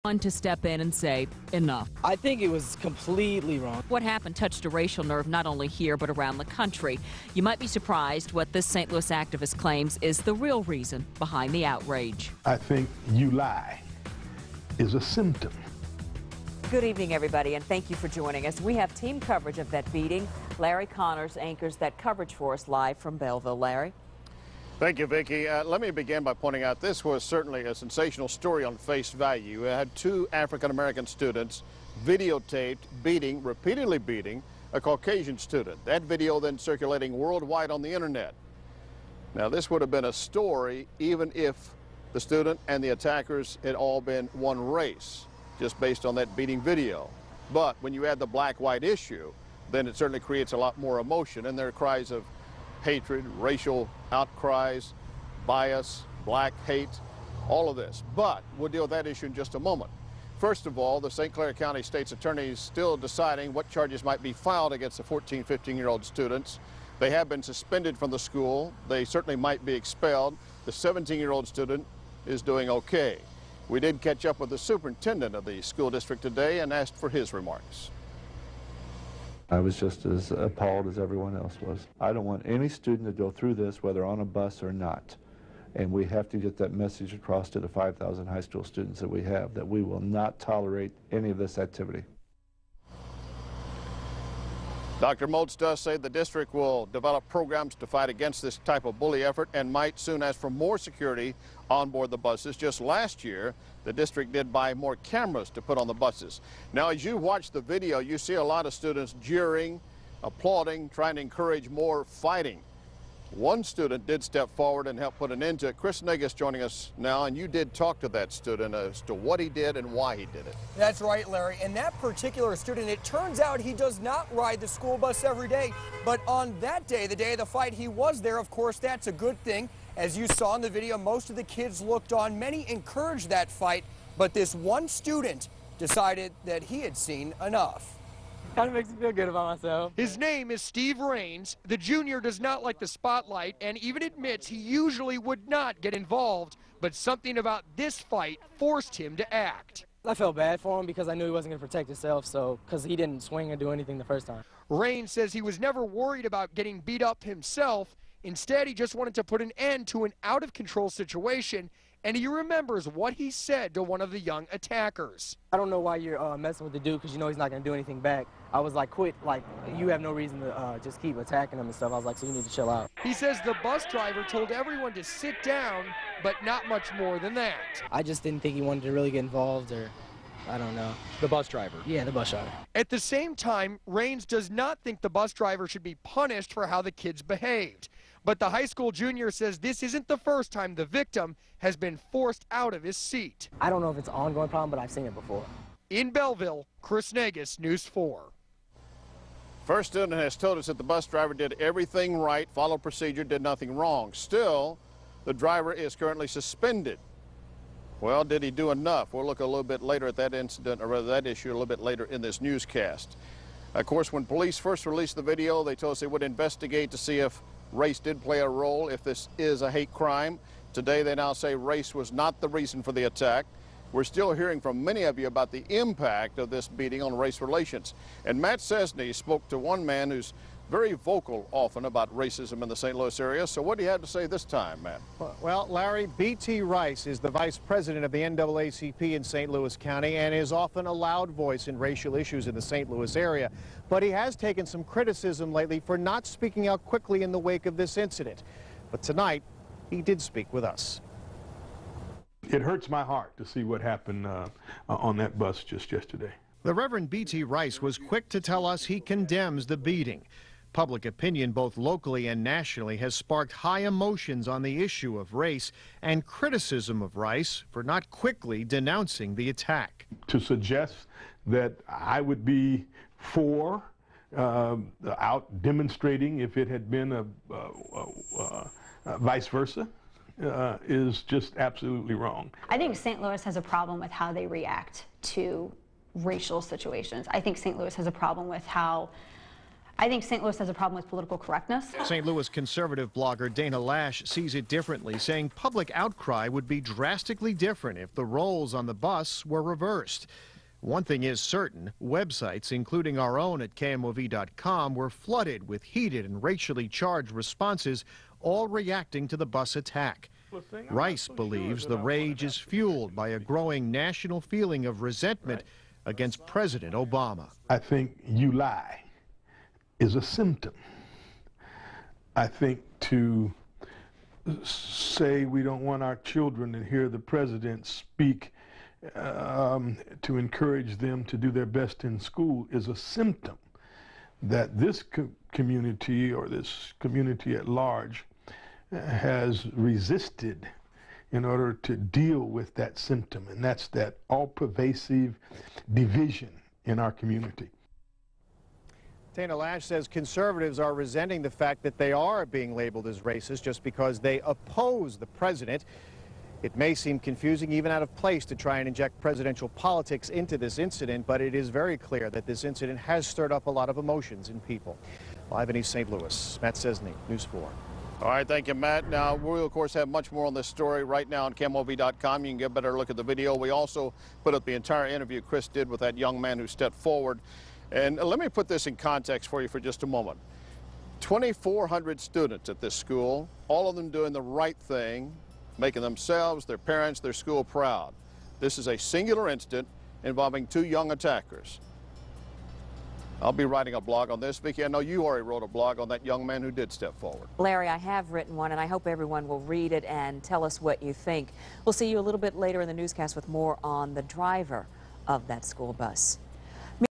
One to step in and say, enough. I think it was completely wrong. What happened touched a racial nerve not only here but around the country. You might be surprised what this St. Louis activist claims is the real reason behind the outrage. I think you lie is a symptom. Good evening, everybody, and thank you for joining us. We have team coverage of that beating. Larry Connors anchors that coverage for us live from Belleville. Larry? Thank you, Vicki. Let me begin by pointing out this was certainly a sensational story on face value. It had two African-American students videotaped repeatedly beating a Caucasian student. That video then circulating worldwide on the internet. Now, this would have been a story even if the student and the attackers had all been one race, just based on that beating video. But when you add the black-white issue, then it certainly creates a lot more emotion, and there are cries of hatred, racial outcries, bias, black hate, all of this. But we'll deal with that issue in just a moment. First of all, the St. Clair County State's Attorney is still deciding what charges might be filed against the 14, 15-year-old students. They have been suspended from the school. They certainly might be expelled. The 17-year-old student is doing okay. We did catch up with the superintendent of the school district today and asked for his remarks. I was just as appalled as everyone else was. I don't want any student to go through this, whether on a bus or not. And we have to get that message across to the 5,000 high school students that we have, that we will not tolerate any of this activity. Dr. Moats does say the district will develop programs to fight against this type of bully effort and might soon ask for more security on board the buses. Just last year, the district did buy more cameras to put on the buses. Now, as you watch the video, you see a lot of students jeering, applauding, trying to encourage more fighting. One student did step forward and help put an end to it. Chris Negus joining us now, and you did talk to that student as to what he did and why he did it. That's right, Larry. And that particular student, it turns out he does not ride the school bus every day. But on that day, the day of the fight, he was there. Of course, that's a good thing. As you saw in the video, most of the kids looked on. Many encouraged that fight. But this one student decided that he had seen enough. Kind of makes me feel good about myself. His name is Steve Raines. The junior does not like the spotlight and even admits he usually would not get involved, but something about this fight forced him to act. I felt bad for him because I knew he wasn't going to protect himself, because he didn't swing or do anything the first time. Raines says he was never worried about getting beat up himself. Instead, he just wanted to put an end to an out-of-control situation, and he remembers what he said to one of the young attackers. I don't know why you're messing with the dude, because you know he's not going to do anything back. I was like, quit, like, you have no reason to just keep attacking him and stuff. I was like, so you need to chill out. He says the bus driver told everyone to sit down, but not much more than that. I just didn't think he wanted to really get involved, or I don't know. The bus driver? Yeah, the bus driver. At the same time, Raines does not think the bus driver should be punished for how the kids behaved. But the high school junior says this isn't the first time the victim has been forced out of his seat. I don't know if it's an ongoing problem, but I've seen it before. In Belleville, Chris Negus, News 4. First student has told us that the bus driver did everything right, followed procedure, did nothing wrong. Still, the driver is currently suspended. Well, did he do enough? We'll look a little bit later at that incident, or rather that issue a little bit later in this newscast. Of course, when police first released the video, they told us they would investigate to see if race did play a role, if this is a hate crime. Today, they now say race was not the reason for the attack. We're still hearing from many of you about the impact of this beating on race relations. And Matt Cesney spoke to one man who's very vocal often about racism in the St. Louis area. So what do you have to say this time, Matt? Well, Larry, B.T. Rice is the vice president of the NAACP in St. Louis County and is often a loud voice in racial issues in the St. Louis area. But he has taken some criticism lately for not speaking out quickly in the wake of this incident. But tonight, he did speak with us. It hurts my heart to see what happened on that bus just yesterday. The Reverend B.T. Rice was quick to tell us he condemns the beating. Public opinion, both locally and nationally, has sparked high emotions on the issue of race and criticism of Rice for not quickly denouncing the attack. To suggest that I would be for out demonstrating if it had been vice versa is just absolutely wrong. I think St. Louis has a problem with how they react to racial situations. I think St. Louis has a problem with how I think St. Louis has a problem with political correctness. St. Louis conservative blogger Dana Loesch sees it differently, saying public outcry would be drastically different if the roles on the bus were reversed. One thing is certain, websites, including our own at KMOV.com, were flooded with heated and racially charged responses, all reacting to the bus attack. Rice believes the rage is fueled by a growing national feeling of resentment against President Obama. I think you lie is a symptom. I think to say we don't want our children to hear the president speak to encourage them to do their best in school is a symptom that this community or this community at large has resisted in order to deal with that symptom, and that's that all-pervasive division in our community. Dana Loesch says conservatives are resenting the fact that they are being labeled as racist just because they oppose the president. It may seem confusing, even out of place, to try and inject presidential politics into this incident, but it is very clear that this incident has stirred up a lot of emotions in people. Live in East St. Louis, Matt Cesny, News 4. All right, thank you, Matt. Now, we'll, of course, have much more on this story right now on KMOV.com. You can get a better look at the video. We also put up the entire interview Chris did with that young man who stepped forward. And let me put this in context for you for just a moment. 2,400 students at this school, all of them doing the right thing, making themselves, their parents, their school proud. This is a singular incident involving two young attackers. I'll be writing a blog on this. Vicki, I know you already wrote a blog on that young man who did step forward. Larry, I have written one, and I hope everyone will read it and tell us what you think. We'll see you a little bit later in the newscast with more on the driver of that school bus.